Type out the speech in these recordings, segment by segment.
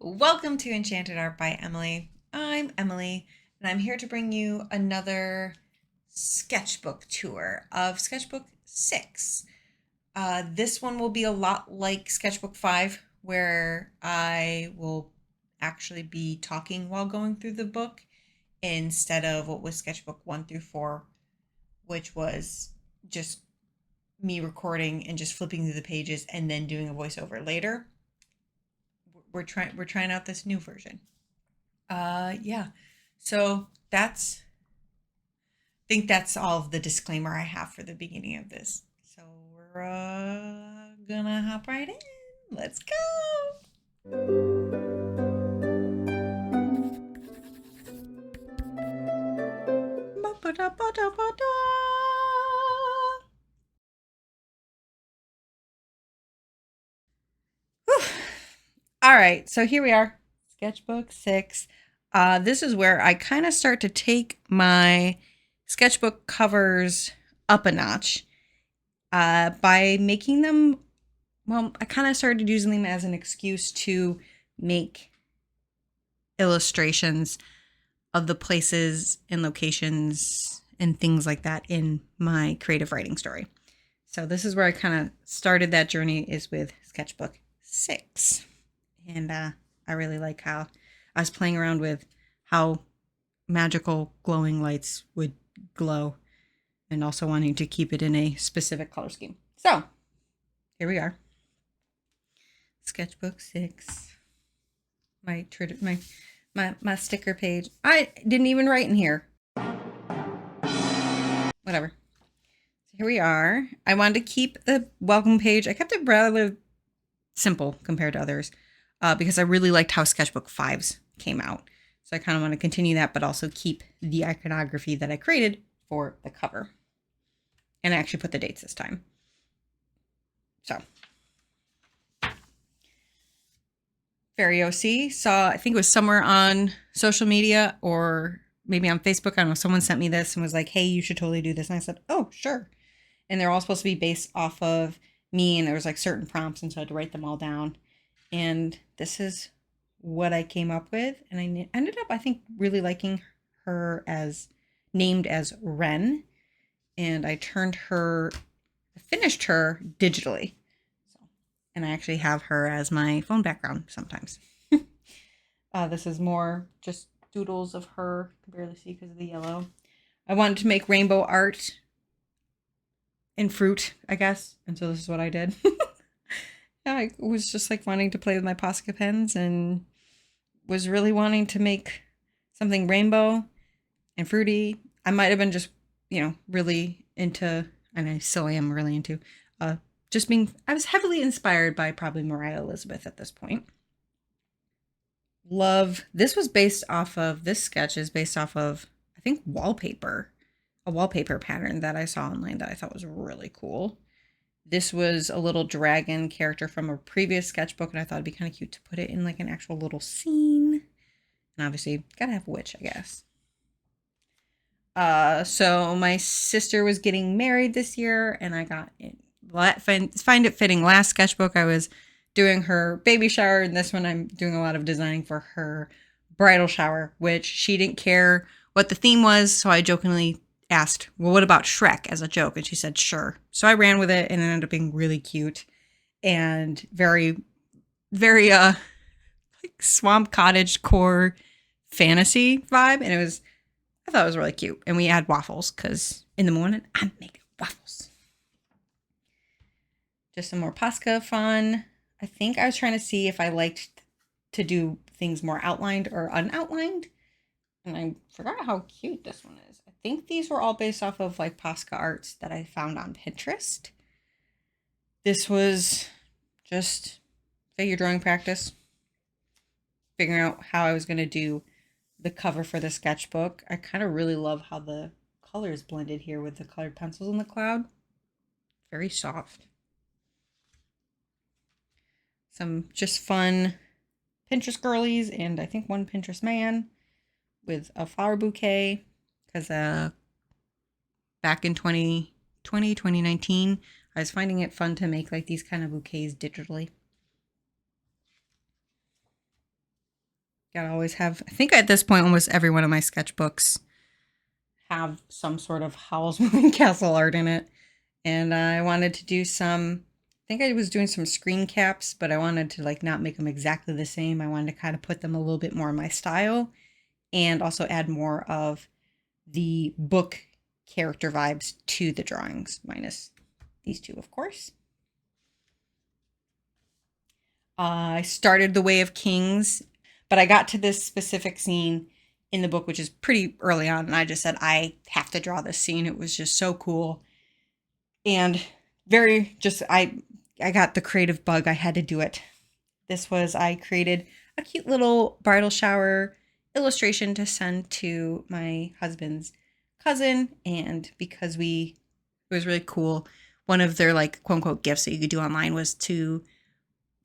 Welcome to Enchanted Art by Emily. I'm Emily, and I'm here to bring you another sketchbook tour of Sketchbook 6. This one will be a lot like Sketchbook 5, where I will actually be talking while going through the book instead of what was Sketchbook 1 through 4, which was just me recording and just flipping through the pages and then doing a voiceover later. We're trying out this new version. Yeah. So I think that's all of the disclaimer I have for the beginning of this. So we're gonna hop right in. Let's go. Ba-ba-da-ba-da-ba-da. Whew. All right, so here we are, Sketchbook 6. This is where I kind of start to take my sketchbook covers up a notch by making them, well, I kind of started using them as an excuse to make illustrations of the places and locations and things like that in my creative writing story. So this is where I kind of started that journey, is with Sketchbook 6. And I really like how I was playing around with how magical glowing lights would glow, and also wanting to keep it in a specific color scheme. So here we are, Sketchbook 6. My sticker page. I didn't even write in here. Whatever. So here we are. I wanted to keep the welcome page. I kept it rather simple compared to others because I really liked how Sketchbook 5's came out. So I kind of want to continue that, but also keep the iconography that I created for the cover. And I actually put the dates this time. So Fairy OC saw, I think it was somewhere on social media or maybe on Facebook. I don't know. Someone sent me this and was like, hey, you should totally do this. And I said, oh, sure. And they're all supposed to be based off of me. And there was like certain prompts. And so I had to write them all down. And this is what I came up with. And I ended up, I think, really liking her as named as Ren. And I finished her digitally. And I actually have her as my phone background sometimes. This is more just doodles of her. I can barely see because of the yellow. I wanted to make rainbow art in fruit, I guess. And so this is what I did. Yeah, I was just like wanting to play with my Posca pens and was really wanting to make something rainbow and fruity. I might have been just, really into, and I still am really into, I was heavily inspired by probably Mariah Elizabeth at this point. This sketch is based off of, I think, a wallpaper pattern that I saw online that I thought was really cool. This was a little dragon character from a previous sketchbook, and I thought it'd be kind of cute to put it in like an actual little scene. And obviously, gotta have a witch, I guess. So my sister was getting married this year, and I find it fitting. Last sketchbook, I was doing her baby shower, and this one I'm doing a lot of designing for her bridal shower, which she didn't care what the theme was, so I jokingly asked, well, what about Shrek, as a joke? And she said, sure. So I ran with it, and it ended up being really cute and very, very, like swamp cottage core fantasy vibe. And I thought it was really cute. And we had waffles because in the morning, I'm making waffles. Just some more Posca fun. I think I was trying to see if I liked to do things more outlined or unoutlined. And I forgot how cute this one is. I think these were all based off of like Posca arts that I found on Pinterest. This was just figure drawing practice. Figuring out how I was going to do the cover for the sketchbook. I kind of really love how the colors blended here with the colored pencils in the cloud. Very soft. Some just fun Pinterest girlies, and I think one Pinterest man with a flower bouquet, because back in 2019, I was finding it fun to make like these kind of bouquets digitally. Gotta always have, I think at this point, almost every one of my sketchbooks have some sort of Howl's Moving Castle art in it. And I wanted to do some, I think I was doing some screen caps, but I wanted to like not make them exactly the same. I wanted to kind of put them a little bit more in my style and also add more of the book character vibes to the drawings, minus these two, of course. I started The Way of Kings, but I got to this specific scene in the book, which is pretty early on, and I just said, I have to draw this scene. It was just so cool. And very just, I got the creative bug. I had to do it. I created a cute little bridal shower illustration to send to my husband's cousin. And because it was really cool. One of their like quote unquote gifts that you could do online was to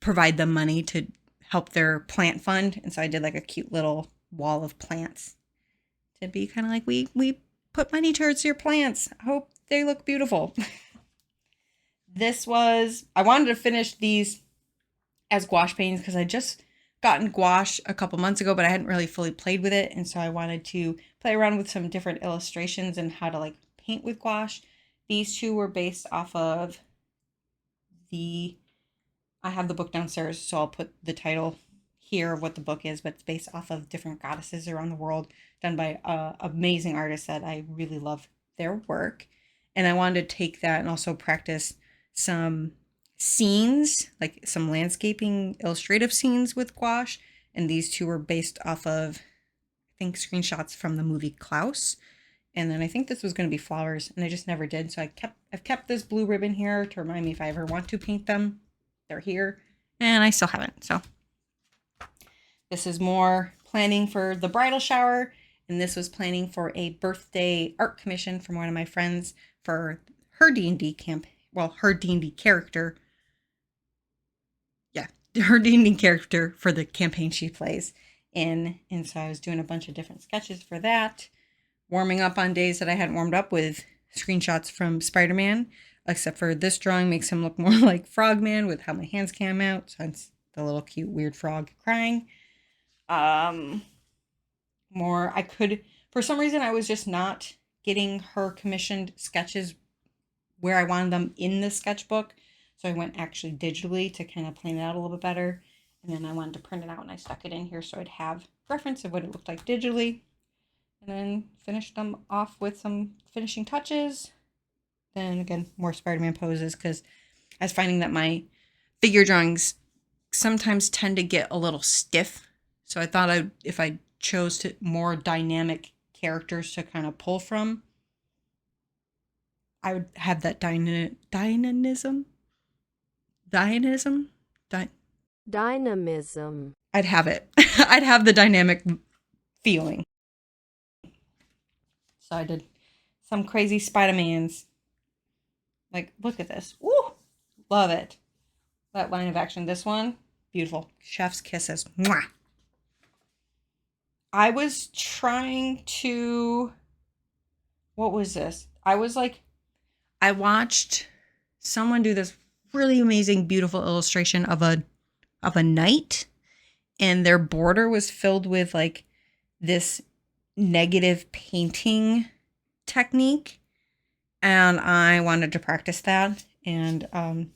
provide them money to help their plant fund. And so I did like a cute little wall of plants to be kind of like, we put money towards your plants. I hope they look beautiful. I wanted to finish these as gouache paintings because I just gotten gouache a couple months ago, but I hadn't really fully played with it. And so I wanted to play around with some different illustrations and how to like paint with gouache. These two were based off of I have the book downstairs, so I'll put the title here of what the book is, but it's based off of different goddesses around the world done by amazing artists that I really love their work. And I wanted to take that and also practice some scenes, like some landscaping illustrative scenes with gouache. And these two were based off of, I think, screenshots from the movie Klaus. And then I think this was going to be flowers, and I just never did. So I've kept this blue ribbon here to remind me if I ever want to paint them. They're here, and I still haven't. So this is more planning for the bridal shower, and this was planning for a birthday art commission from one of my friends for her D&D camp. Well, her D&D character. Yeah, her D&D character for the campaign she plays in. And so I was doing a bunch of different sketches for that. Warming up on days that I hadn't warmed up with screenshots from Spider-Man, except for this drawing makes him look more like Frogman with how my hands came out. So it's the little cute weird frog crying. For some reason, I was just not getting her commissioned sketches where I wanted them in the sketchbook. So I went actually digitally to kind of plan it out a little bit better. And then I wanted to print it out and I stuck it in here so I'd have reference of what it looked like digitally. And then finished them off with some finishing touches. Then again, more Spider-Man poses because I was finding that my figure drawings sometimes tend to get a little stiff. So I thought if I chose more dynamic characters to kind of pull from, I would have that dynamism. I'd have it. I'd have the dynamic feeling. So I did some crazy Spider-Mans. Like, look at this. Woo! Love it. That line of action. This one, beautiful. Chef's kisses. Mwah! I was trying to... What was this? I watched someone do this really amazing, beautiful illustration of a knight. And their border was filled with, like, this negative painting technique, and I wanted to practice that. And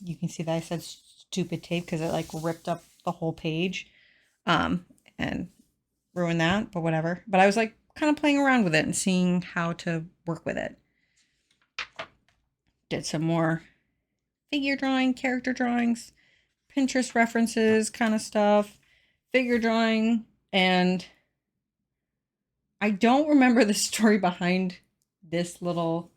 you can see that I said stupid tape because it like ripped up the whole page and ruined that, but whatever. But I was like kind of playing around with it and seeing how to work with it. Did some more figure drawing, character drawings, Pinterest references kind of stuff, figure drawing, and I don't remember the story behind this little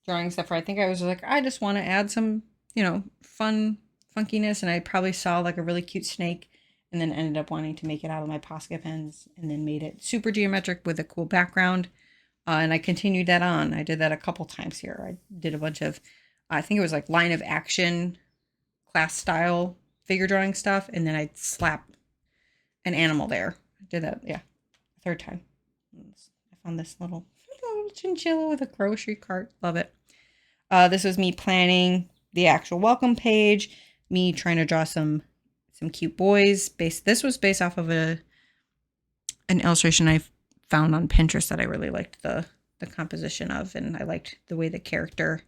drawing except for I think I was like, I just want to add some, funkiness. And I probably saw like a really cute snake and then ended up wanting to make it out of my Posca pens and then made it super geometric with a cool background. And I continued that on. I did that a couple times here. I did a bunch of, I think it was like line of action, class style figure drawing stuff. And then I'd slap an animal there. I did that, yeah, third time. I found this little chinchilla with a grocery cart. Love it. This was me planning the actual welcome page, me trying to draw some cute boys. This was based off of an illustration I found on Pinterest that I really liked the composition of, and I liked the way the character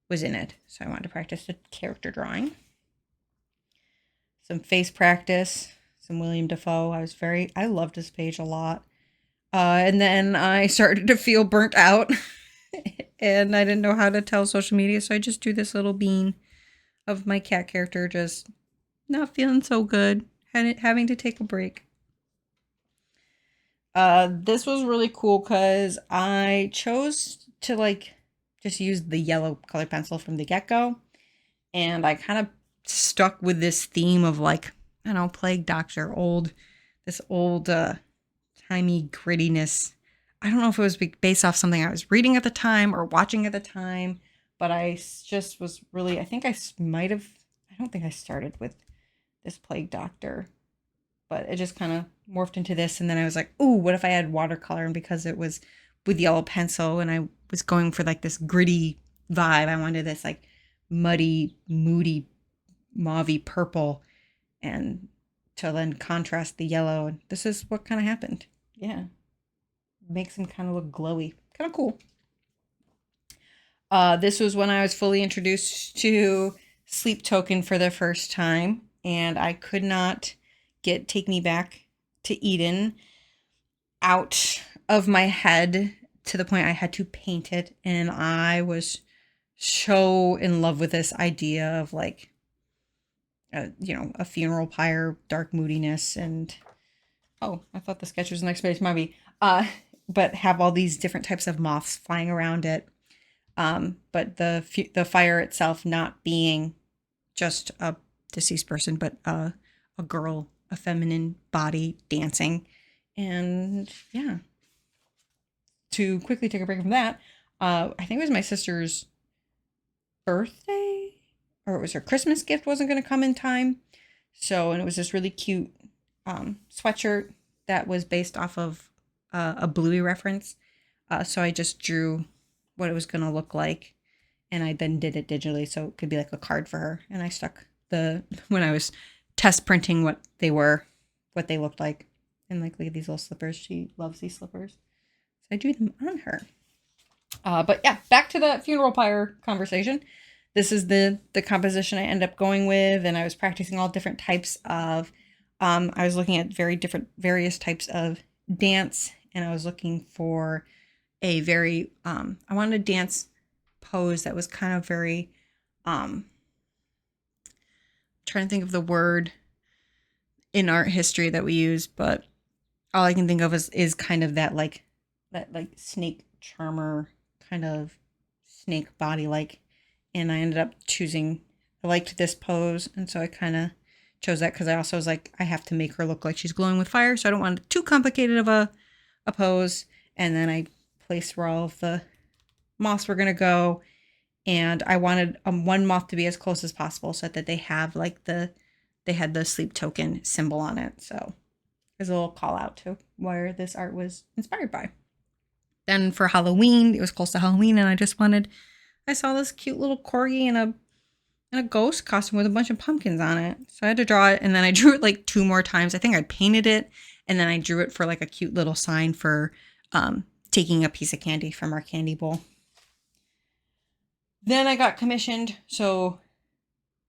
was in it. So I wanted to practice the character drawing. Some face practice, some William Dafoe. I loved this page a lot. And then I started to feel burnt out and I didn't know how to tell social media. So I just drew this little bean of my cat character, just not feeling so good, having to take a break. This was really cool because I chose to like just use the yellow color pencil from the get-go. And I kind of stuck with this theme of like, I don't know, Plague Doctor, this old timey grittiness. I don't know if it was based off something I was reading at the time or watching at the time, but I just was really, I don't think I started with this Plague Doctor, but it just kind of morphed into this. And then I was like, ooh, what if I had watercolor? And because it was with yellow pencil and I was going for like this gritty vibe, I wanted this like muddy, moody, mauvey purple, and to then contrast the yellow. And this is what kind of happened. Yeah. Makes him kind of look glowy. Kind of cool. This was when I was fully introduced to Sleep Token for the first time, and I could not get Take Me Back to Eden out of my head to the point I had to paint it, and I was so in love with this idea of like, a funeral pyre, dark moodiness, and oh, I thought the sketch was the next page, maybe. But have all these different types of moths flying around it. But the fire itself not being just a deceased person, but a girl, a feminine body dancing. And yeah, to quickly take a break from that, I think it was my sister's birthday, or it was her Christmas gift wasn't going to come in time. So, and it was this really cute sweatshirt that was based off of a Bluey reference. So I just drew what it was going to look like, and I then did it digitally so it could be like a card for her. And I stuck when I was test printing what they looked like. And like, look at these little slippers. She loves these slippers. So I drew them on her. But yeah, back to the funeral pyre conversation. This is the composition I ended up going with, and I was practicing all different types of, I was looking at various types of dance, and I was looking for a very, I wanted a dance pose that was kind of very, trying to think of the word in art history that we use, but all I can think of is kind of that like snake charmer kind of snake body like. And I ended up I liked this pose, and so I kind of chose that because I also was like, I have to make her look like she's glowing with fire, so I don't want too complicated of a pose. And then I placed where all of the moths were going to go, and I wanted one moth to be as close as possible so that they had the Sleep Token symbol on it. So there's a little call out to where this art was inspired by. Then for Halloween, it was close to Halloween, and I saw this cute little corgi in a ghost costume with a bunch of pumpkins on it. So I had to draw it, and then I drew it like 2 more times. I think I painted it, and then I drew it for like a cute little sign for taking a piece of candy from our candy bowl. Then I got commissioned. So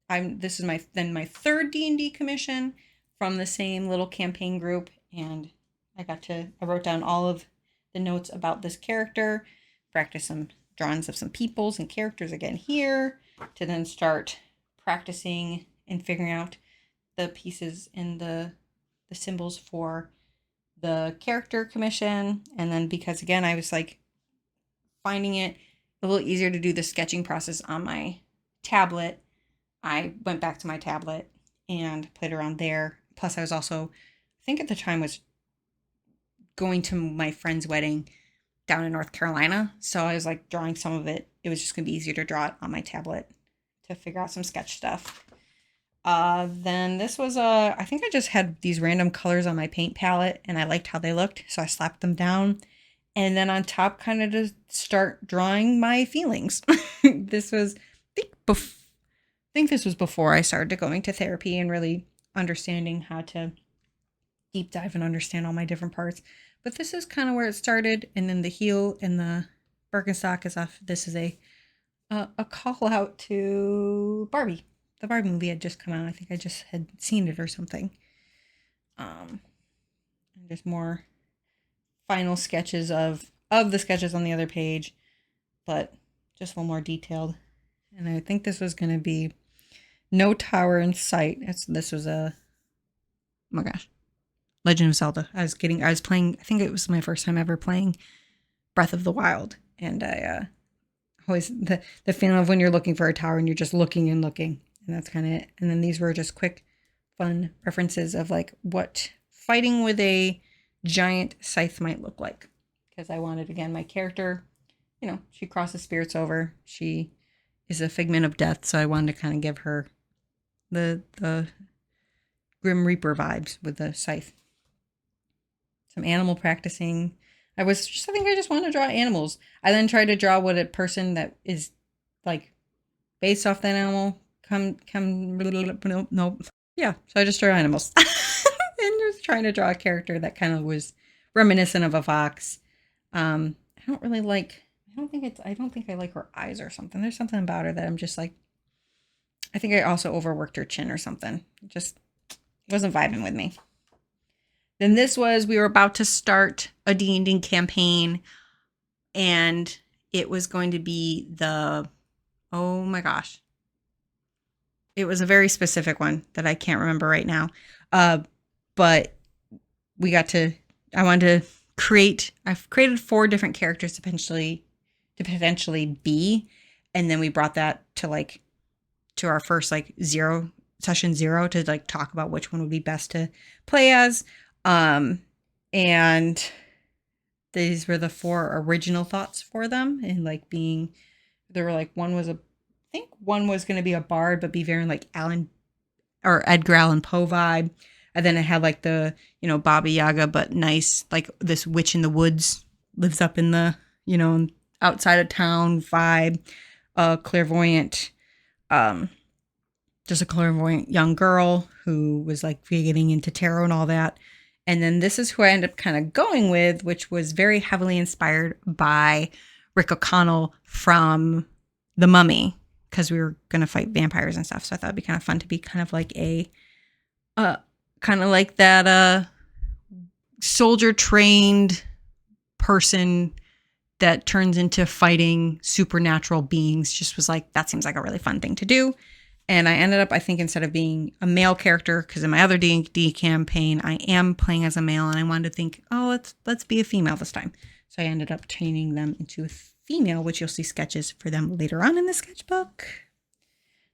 this is my 3rd D&D commission from the same little campaign group, and I wrote down all of the notes about this character, practice some drawings of some peoples and characters again here, to then start practicing and figuring out the pieces and the symbols for the character commission. And then because again, I was like finding it a little easier to do the sketching process on my tablet, I went back to my tablet and played around there. Plus I was also, I think at the time was going to my friend's wedding down in North Carolina. So I was like drawing some of it. It was just going to be easier to draw it on my tablet to figure out some sketch stuff. Then this was I think I just had these random colors on my paint palette and I liked how they looked. So I slapped them down. And then on top, kind of to start drawing my feelings. This was, I think this was before I started going to therapy and really understanding how to deep dive and understand all my different parts. But this is kind of where it started, and then the heel and the Birkenstock is off. This is a call out to Barbie. The Barbie movie had just come out. I think I just had seen it or something. And there's more final sketches of the sketches on the other page, but just a little more detailed. And I think this was going to be no tower in sight. This was a, oh my gosh, Legend of Zelda. I was playing, I think it was my first time ever playing Breath of the Wild. And I always, the feeling of when you're looking for a tower and you're just looking and looking. And that's kind of it. And then these were just quick, fun references of like what fighting with a giant scythe might look like. Because I wanted, again, my character, you know, she crosses spirits over. She is a figment of death. So I wanted to kind of give her the Grim Reaper vibes with the scythe. Some animal practicing. I think I just want to draw animals. I then tried to draw what a person that is like based off that animal nope. Yeah, so I just drew animals. And just trying to draw a character that kind of was reminiscent of a fox. I don't think I like her eyes or something. There's something about her that I'm just like, I think I also overworked her chin or something. It just wasn't vibing with me. Then we were about to start a D&D campaign, and it was going to be oh my gosh. It was a very specific one that I can't remember right now. But I've created 4 different characters to potentially be. And then we brought that to our first session 0 to like talk about which one would be best to play as. And these were the 4 original thoughts for them. And one was going to be a bard, but be very like Edgar Allan Poe vibe. And then it had like the, Baba Yaga, but nice, like this witch in the woods lives up in the, outside of town vibe, clairvoyant, just a clairvoyant young girl who was like getting into tarot and all that. And then this is who I ended up kind of going with, which was very heavily inspired by Rick O'Connell from The Mummy, because we were going to fight vampires and stuff. So I thought it'd be kind of fun to be kind of like that soldier trained person that turns into fighting supernatural beings. Just was like, that seems like a really fun thing to do. And I ended up, I think, instead of being a male character, because in my other D&D campaign, I am playing as a male, and I wanted to think, let's be a female this time. So I ended up changing them into a female, which you'll see sketches for them later on in the sketchbook.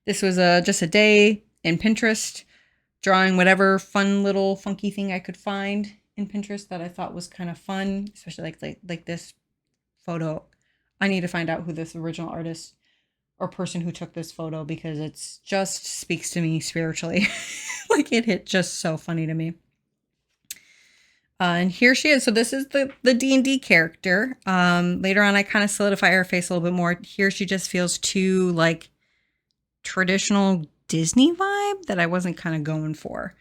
This was just a day in Pinterest, drawing whatever fun little funky thing I could find in Pinterest that I thought was kind of fun, especially like this photo. I need to find out who this original artist or person who took this photo, because it's just speaks to me spiritually. Like it hit just so funny to me. And here she is. So this is the D&D character. Later on, I kind of solidify her face a little bit more. Here she just feels too like traditional Disney vibe that I wasn't kind of going for.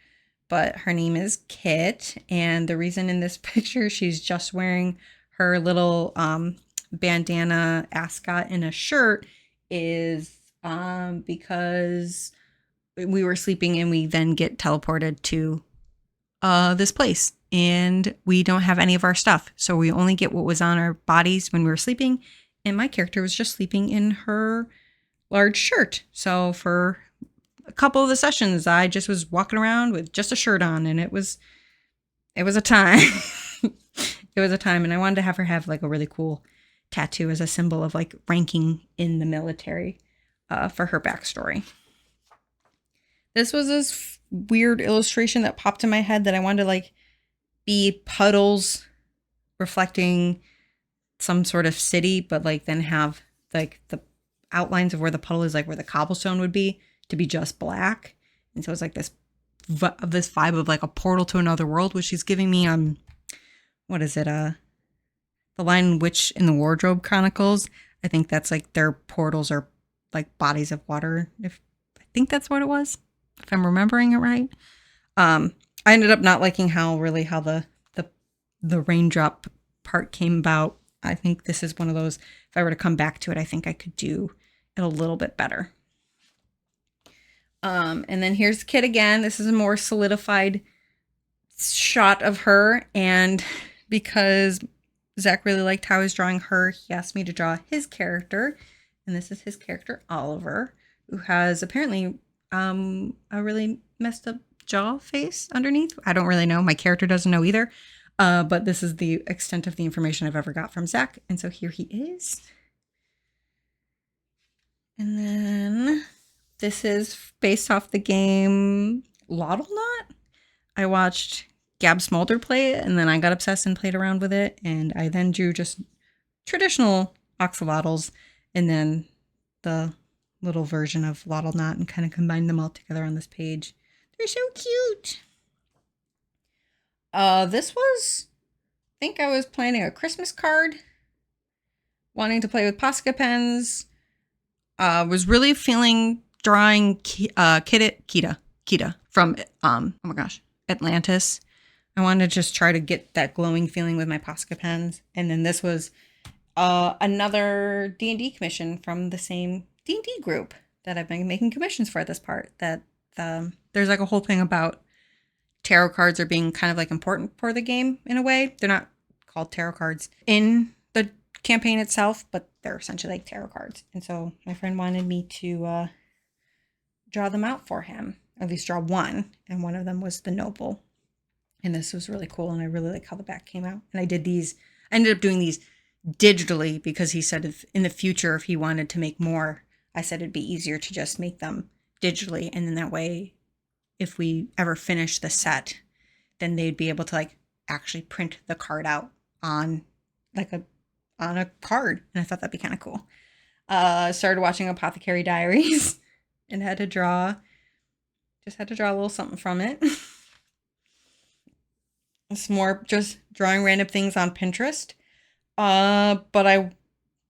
But her name is Kit. And the reason in this picture, she's just wearing her little bandana ascot in a shirt is because we were sleeping and we then get teleported to this place, and we don't have any of our stuff, so we only get what was on our bodies when we were sleeping, and my character was just sleeping in her large shirt. So for a couple of the sessions, I just was walking around with just a shirt on, and it was a time. It was a time, and I wanted to have her have like a really cool tattoo as a symbol of like ranking in the military for her backstory. This was this weird illustration that popped in my head that I wanted to like be puddles reflecting some sort of city, but like then have like the outlines of where the puddle is, like where the cobblestone would be, to be just black. And so it's like this vibe of like a portal to another world, which she's giving me what is it, the line Witch in the Wardrobe Chronicles. I think that's like their portals are like bodies of water. I think that's what it was, if I'm remembering it right. I ended up not liking how the raindrop part came about. I think this is one of those, if I were to come back to it, I think I could do it a little bit better. And then here's Kit again. This is a more solidified shot of her. And because Zach really liked how I was drawing her, he asked me to draw his character. And this is his character, Oliver, who has apparently a really messed up jaw face underneath. I don't really know. My character doesn't know either. But this is the extent of the information I've ever got from Zach. And so here he is. And then this is based off the game Lottle Knot. I watched Gab Smolder play it, and then I got obsessed and played around with it. And I then drew just traditional axolotls and then the little version of Lottle Knot and kind of combined them all together on this page. They're so cute. This was, I think I was planning a Christmas card, wanting to play with Posca pens. Was really feeling drawing Kita from, oh my gosh, Atlantis. I wanted to just try to get that glowing feeling with my Posca pens. And then this was another D&D commission from the same D&D group that I've been making commissions for at this part. That there's like a whole thing about tarot cards are being kind of like important for the game in a way. They're not called tarot cards in the campaign itself, but they're essentially like tarot cards. And so my friend wanted me to draw them out for him, at least draw one. And one of them was the Noble. And this was really cool. And I really like how the back came out. And I ended up doing these digitally because he said if in the future, if he wanted to make more, I said it'd be easier to just make them digitally. And then that way, if we ever finish the set, then they'd be able to like actually print the card out on a card. And I thought that'd be kind of cool. Started watching Apothecary Diaries and had to draw a little something from it. It's more just drawing random things on Pinterest. But I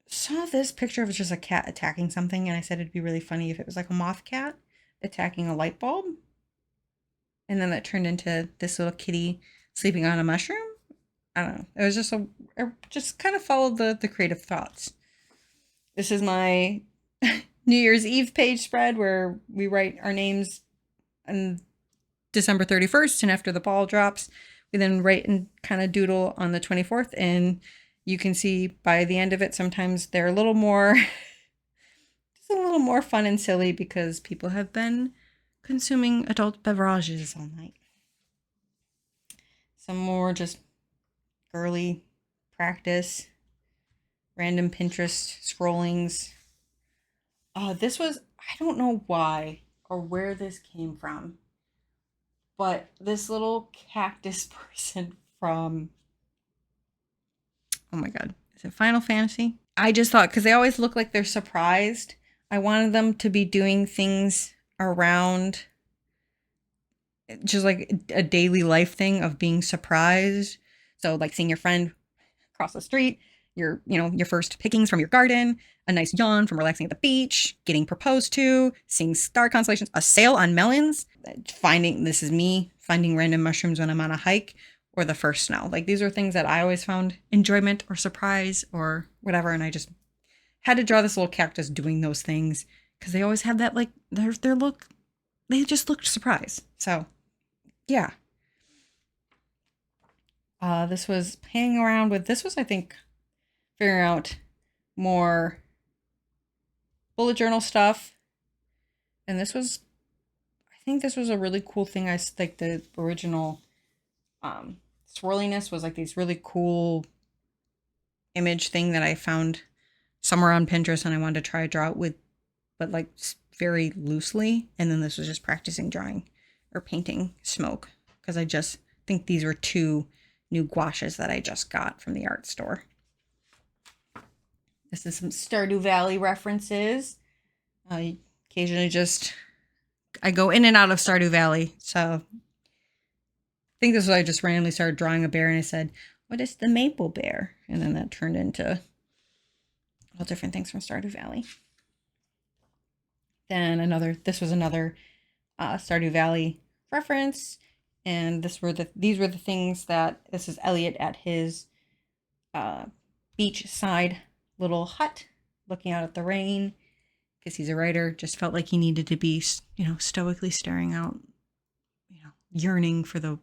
saw this picture of just a cat attacking something, and I said it'd be really funny if it was like a moth cat attacking a light bulb. And then that turned into this little kitty sleeping on a mushroom. I don't know. It was just just kind of followed the creative thoughts. This is my New Year's Eve page spread where we write our names on December 31st, and after the ball drops, we then write and kind of doodle on the 24th. And you can see by the end of it, sometimes they're a little more, just a little more fun and silly because people have been consuming adult beverages all night. Some more just girly practice, random Pinterest scrollings. This was, I don't know why or where this came from, but this little cactus person from, oh my God, is it Final Fantasy? I just thought, because they always look like they're surprised, I wanted them to be doing things around just like a daily life thing of being surprised. So like seeing your friend across the street, your first pickings from your garden, a nice yawn from relaxing at the beach, getting proposed to, seeing star constellations, a sale on melons, this is me finding random mushrooms when I'm on a hike, or the first snow. Like these are things that I always found enjoyment or surprise or whatever. And I just had to draw this little cactus doing those things because they always have that like their look. They just looked surprised. So yeah. This was hanging around with, this was, I think, figuring out more bullet journal stuff. And this was, I think this was a really cool thing. I like the original swirliness was like these really cool image thing that I found somewhere on Pinterest and I wanted to try to draw it with, but like very loosely. And then this was just practicing drawing or painting smoke because I just think these were two new gouaches that I just got from the art store. This is some Stardew Valley references. Occasionally I go in and out of Stardew Valley. So I think this is why I just randomly started drawing a bear and I said, what is the maple bear? And then that turned into all different things from Stardew Valley. Then this was another Stardew Valley reference. And these were the things that this is Elliot at his beachside little hut, looking out at the rain, because he's a writer. Just felt like he needed to be, stoically staring out, yearning for the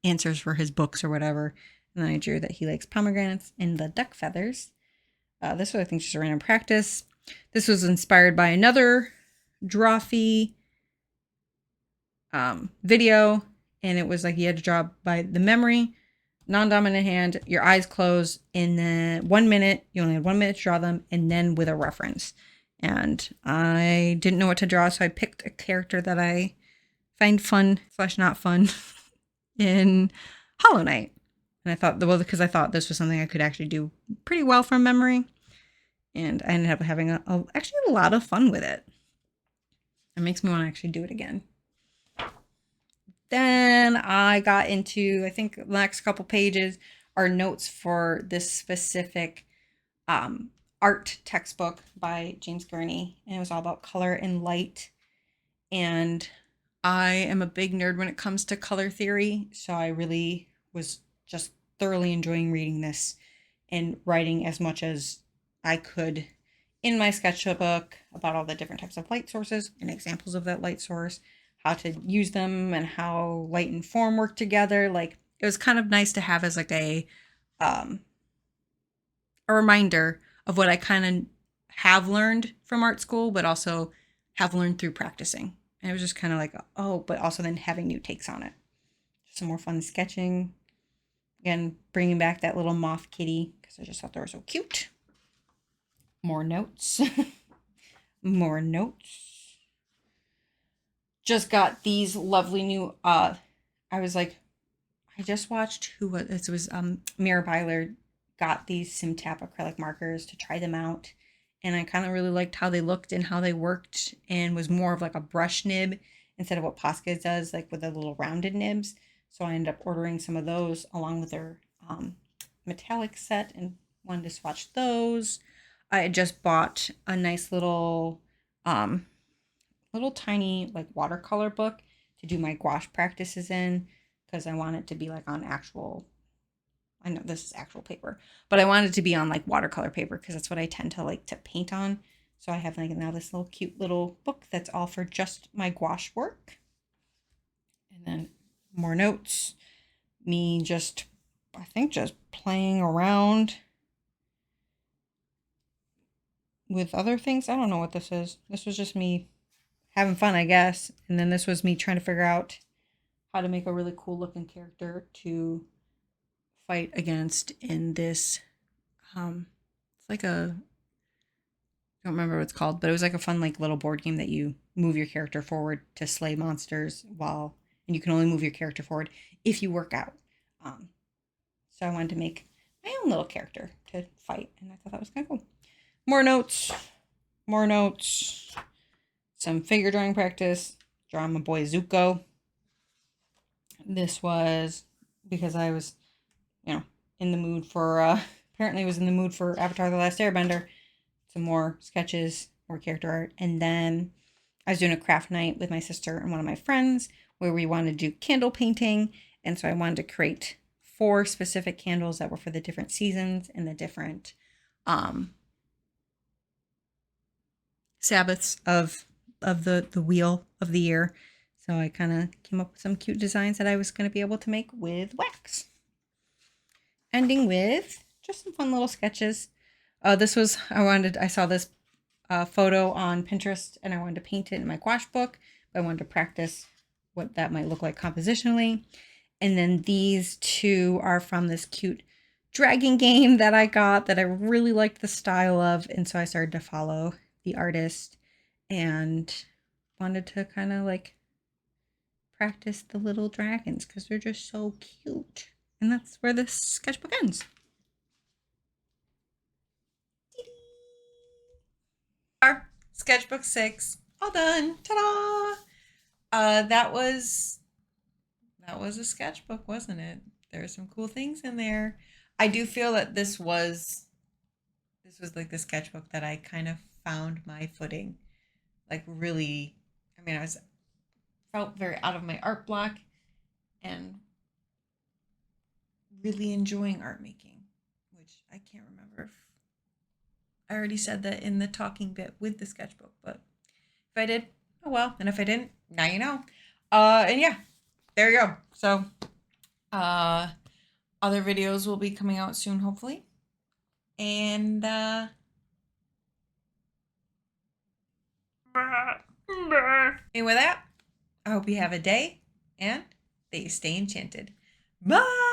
answers for his books or whatever. And then I drew that he likes pomegranates and the duck feathers. This was, I think, just a random practice. This was inspired by another Drawfee video, and it was like you had to draw by the memory, non-dominant hand, your eyes closed, in then 1 minute. You only had 1 minute to draw them, and then with a reference. And I didn't know what to draw, so I picked a character that I find fun / not fun in Hollow Knight. And I thought, because I thought this was something I could actually do pretty well from memory. And I ended up having actually a lot of fun with it. It makes me want to actually do it again. Then I got into, I think the next couple pages are notes for this specific art textbook by James Gurney. And it was all about color and light. And I am a big nerd when it comes to color theory. So I really was just thoroughly enjoying reading this and writing as much as I could in my sketchbook about all the different types of light sources and examples of that light source, how to use them, and how light and form work together. Like, it was kind of nice to have as like a reminder of what I kind of have learned from art school, but also have learned through practicing. And it was just kind of like, oh, but also then having new takes on it. Some more fun sketching. Again, bringing back that little moth kitty because I just thought they were so cute. More notes. More notes. Just got these lovely new, I was like, I just watched it was Mira Byler got these SimTap acrylic markers to try them out. And I kind of really liked how they looked and how they worked, and was more of like a brush nib instead of what Posca does, like with the little rounded nibs. So I ended up ordering some of those along with their metallic set and wanted to swatch those. I had just bought a nice little tiny like watercolor book to do my gouache practices in, because I want it to be like on actual, I know this is actual paper, but I want it to be on like watercolor paper because that's what I tend to like to paint on. So I have like now this little cute little book that's all for just my gouache work. And then more notes. Me just, I think, just playing around with other things. I don't know what this is. This was just me having fun, I guess. And then this was me trying to figure out how to make a really cool looking character to fight against in this. It's like a, I don't remember what it's called, but it was like a fun like little board game that you move your character forward to slay monsters and you can only move your character forward if you work out. So I wanted to make my own little character to fight, and I thought that was kind of cool. More notes. Some figure drawing practice. Drawing my boy Zuko. This was because I was, in the mood for, apparently was in the mood for Avatar: The Last Airbender. Some more sketches, more character art. And then I was doing a craft night with my sister and one of my friends where we wanted to do candle painting. And so I wanted to create 4 specific candles that were for the different seasons and the different Sabbaths of the wheel of the year. So I kind of came up with some cute designs that I was going to be able to make with wax. Ending with just some fun little sketches. I saw this photo on Pinterest and I wanted to paint it in my gouache book. I wanted to practice what that might look like compositionally. And then these 2 are from this cute dragon game that I got that I really liked the style of. And so I started to follow the artist and wanted to kind of like practice the little dragons because they're just so cute. And that's where this sketchbook ends. Our sketchbook 6, all done. Ta-da! That was a sketchbook, wasn't it? There are some cool things in there. I do feel that this was like the sketchbook that I kind of found my footing. Like really, I felt very out of my art block and really enjoying art making, which I can't remember if I already said that in the talking bit with the sketchbook, but if I did, oh well. And if I didn't, now you know. And yeah, there you go. So, other videos will be coming out soon, hopefully. And and with that, I hope you have a day and that you stay enchanted. Bye.